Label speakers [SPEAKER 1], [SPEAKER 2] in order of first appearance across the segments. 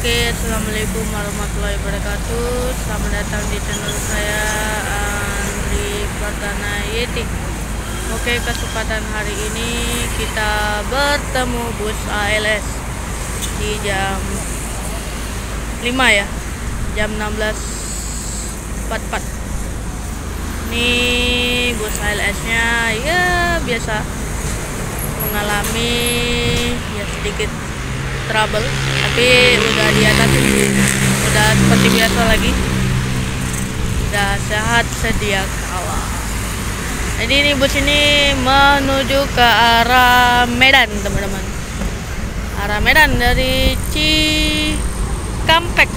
[SPEAKER 1] Oke, assalamualaikum warahmatullahi wabarakatuh. Selamat datang di channel saya, Andri Pratana Yeti. Oke, kesempatan hari ini kita bertemu bus ALS di jam 5 ya, jam 16.44. Ini bus ALS nya ya biasa mengalami ya sedikit trouble, tapi udah di atas, udah seperti biasa lagi, udah sehat sedia kala. Jadi ini bus ini menuju ke arah Medan, teman-teman. Arah Medan dari Cikampek.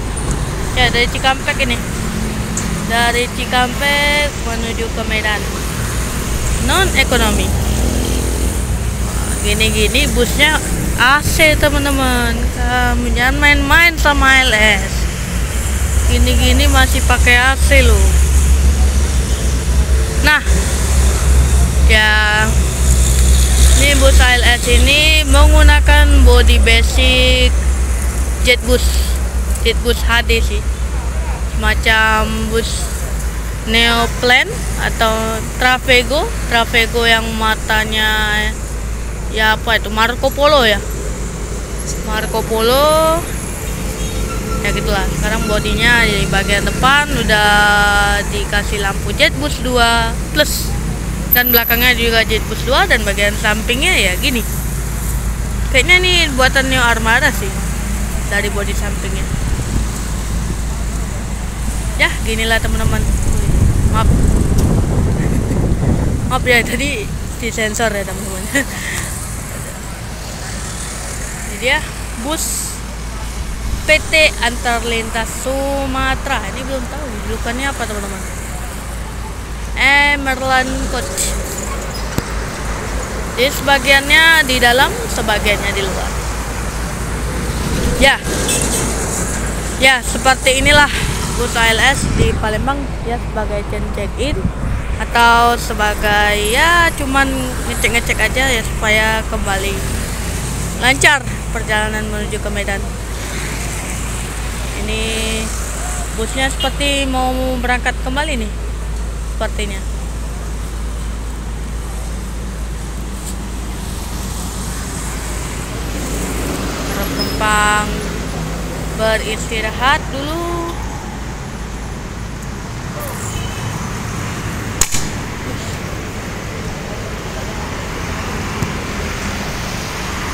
[SPEAKER 1] Ya, dari Cikampek ini. Dari Cikampek menuju ke Medan. Non ekonomi. Gini-gini busnya AC, teman-teman. Kamu jangan main-main sama ALS. Gini-gini masih pakai AC loh. Nah, ya, ini bus ALS ini menggunakan body basic Jetbus HD sih, semacam bus Neoplan atau Travego yang matanya ya apa itu, Marco Polo ya, ya gitulah. Sekarang bodinya di bagian depan udah dikasih lampu Jetbus 2 plus, dan belakangnya juga Jetbus 2, dan bagian sampingnya ya gini. Kayaknya nih buatan Neo Armada sih dari bodi sampingnya. Ya ginilah teman-teman. Maaf ya, tadi disensor ya teman-teman. Dia bus PT Antarlintas Sumatera. Ini belum tahu julukannya apa, teman-teman. Emerald Coach. Jadi sebagiannya di dalam, sebagiannya di luar. Ya seperti inilah bus ALS di Palembang ya, sebagai check-in atau sebagai ya cuman ngecek-ngecek aja ya, supaya kembali lancar perjalanan menuju ke Medan. Ini busnya seperti mau berangkat kembali nih, sepertinya. Para penumpang beristirahat dulu.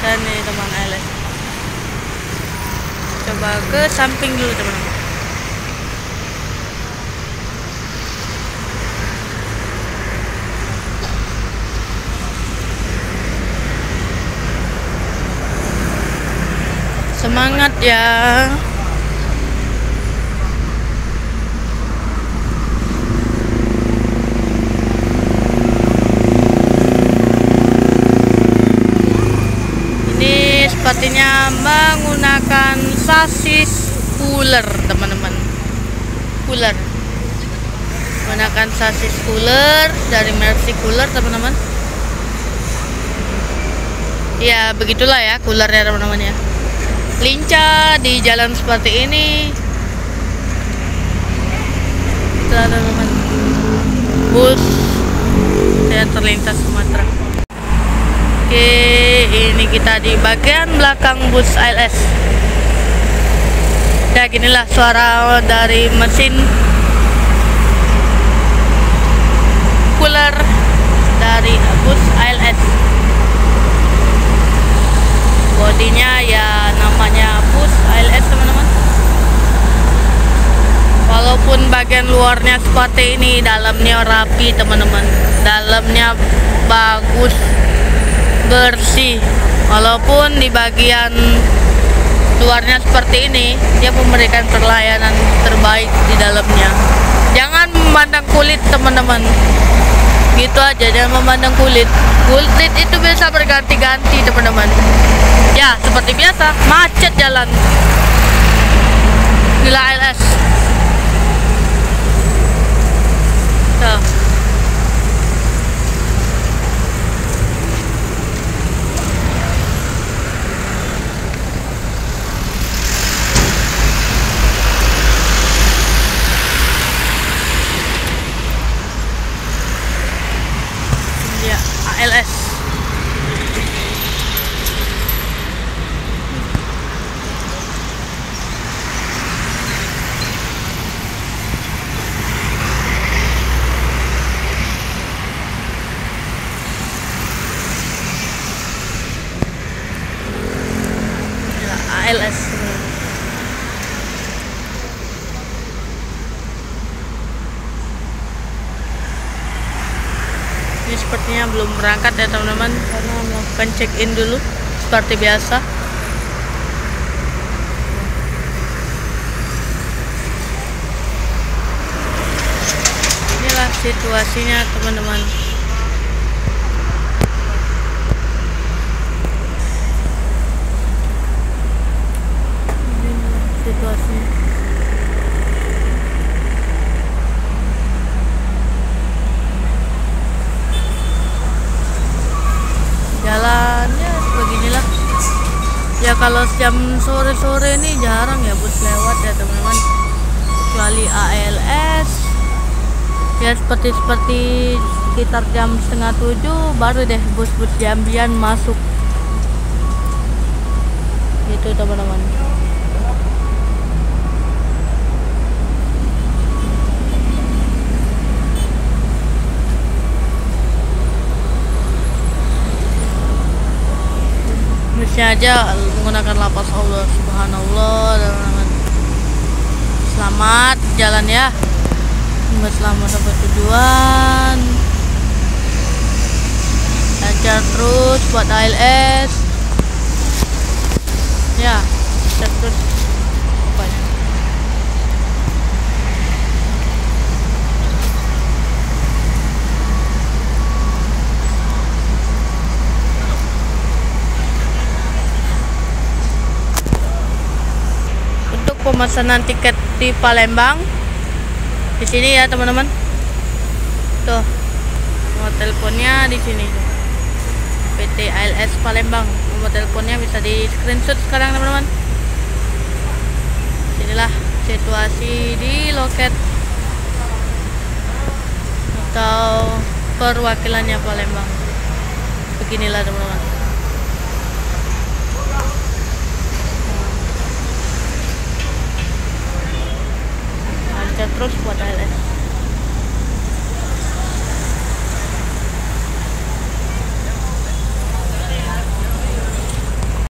[SPEAKER 1] Dan ini teman ALS, coba ke samping dulu teman-teman. Semangat ya. Sepertinya menggunakan sasis cooler, teman-teman. Menggunakan sasis cooler dari Mercy Cooler, teman-teman. Ya begitulah ya coolernya, teman-teman ya. Lincah di jalan seperti ini. Itulah, teman-teman, bus Antarlintas Sumatera. Oke, ini kita di bagian belakang bus ALS. Ya ginilah suara dari mesin cooler dari bus ALS. Bodinya ya namanya bus ALS, teman-teman. Walaupun bagian luarnya seperti ini, dalamnya rapi, teman-teman. Dalamnya bagus, bersih. Walaupun di bagian luarnya seperti ini, dia memberikan pelayanan terbaik di dalamnya. Jangan memandang kulit, teman-teman. Gitu aja, jangan memandang kulit. Kulit itu bisa berganti-ganti, teman-teman. Ya seperti biasa, macet jalan. Gila ALS. Tuh. ALS. Ini sepertinya belum berangkat ya teman-teman, karena melakukan check-in dulu seperti biasa. Inilah situasinya teman-teman. Inilah situasinya. Jalannya beginilah ya, kalau jam sore-sore ini jarang ya bus lewat ya teman-teman, kecuali ALS ya, seperti sekitar jam 6:30 baru deh bus-bus Jambian masuk gitu teman-teman. Busnya aja menggunakan lapas Allah subhanallah teman-teman. Selamat jalan ya, selamat sampai tujuan, lancar terus buat ALS ya, terus pokoknya. Untuk pemesanan tiket di Palembang di sini ya teman-teman, tuh nomor teleponnya di sini, PT ALS Palembang. Nomor teleponnya bisa di screenshot sekarang teman-teman. Inilah situasi di loket atau perwakilannya Palembang. Beginilah teman-teman. Lancar terus buat ALS.